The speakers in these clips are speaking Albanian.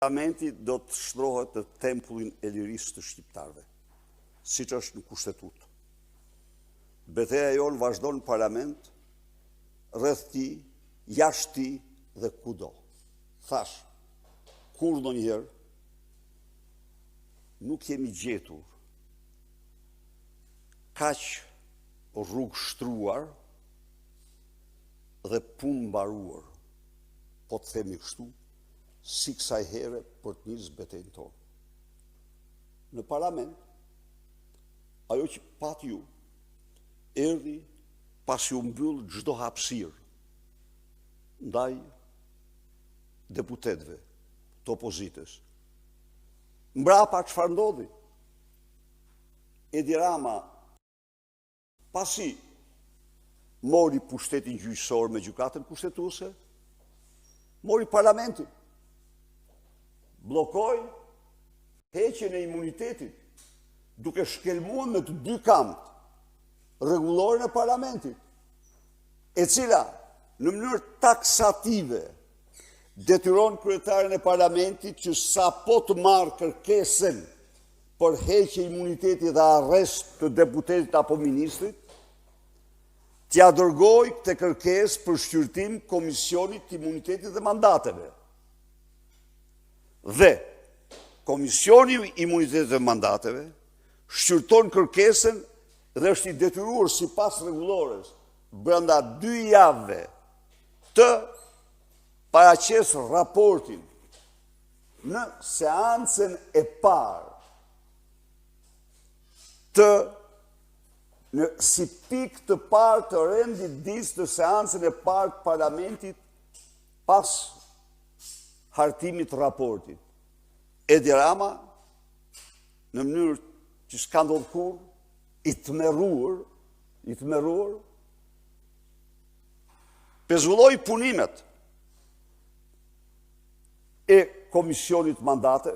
Parlamenti do të shtrohet në tempullin e lirisë të shqiptarëve, siç është në kushtetutë. Betejë jonë vazhdon në parlament, rreth tij, jashtë tij dhe kudo. Thash, kur ndonjëherë nuk jemi gjetur kaq rrugë shtruar dhe punë mbaruar, po të themi kështu, si kësaj here për të nisë betejën tonë. Në parlament, ajo që pat ju, erdhi pasi u mbyll çdo hapësirë ndaj deputetëve të opozitës. Mbrapa çfarë ndodhi? Edi Rama, pasi mori pushtetin gjyqësor me gjykatën kushtetuese, mori parlamentin, blokoi heqjen e imunitetit, duke shkelmuar me të dy kamët rregulloren e parlamentit, e cila në mënyrë taksative detyron kryetarin e parlamentit që sapo të marrë kërkesën për heqje imunitetit dhe arrest të deputetit apo ministrit, t'ja dërgoj këtë kërkesë për shqyrtim Komisionit të Imunitetit dhe Mandateve. Dhe Komisioni i Imunitetit dhe Mandateve shqyrton kërkesën dhe është i detyruar sipas rregullores brenda 2 javëve të paraqesë raportin në seancën e parë si pikë të parë të rendit disë të seancën e parë të parlamentit pas hartimit raportit. Edi Rama, në mënyrë që s'ka ndodhur kur, i tmerruar, pezuloi punimet e Komisionit Mandate,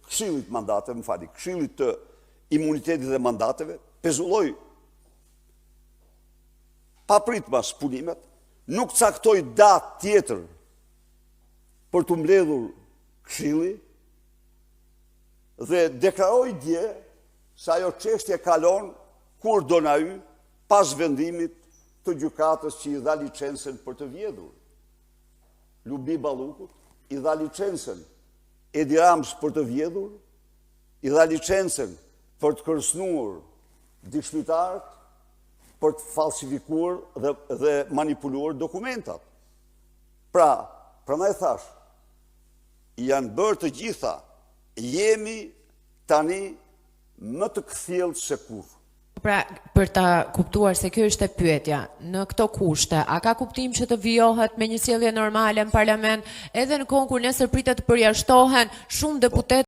Këshillit Mandate, Këshillit të Imunitetit dhe Mandateve, pezulloi papritmas punimet, nuk caktoi datë tjetër për të mbledhur Këshilli dhe deklaroi dje se ajo çështje kalon kur do na hy pas vendimit të gjykatës që i dha licencën për të vjedhur. Lubi Ballukut i dha licencën Edi Ramës për të vjedhur, i dha licencën për të kërcënuar dëshmitarët, për të falsifikuar dhe manipuluar dokumentat. Prandaj thash, janë bërë të gjitha, jemi tani më të kthjellë se kur. Pra, për ta kuptuar se kjo është e pyetja, në këto kushte, a ka kuptim që të vijohet me një sjellje normale në parlament, edhe në kohën kur nesër pritet të përjashtohen shumë deputetë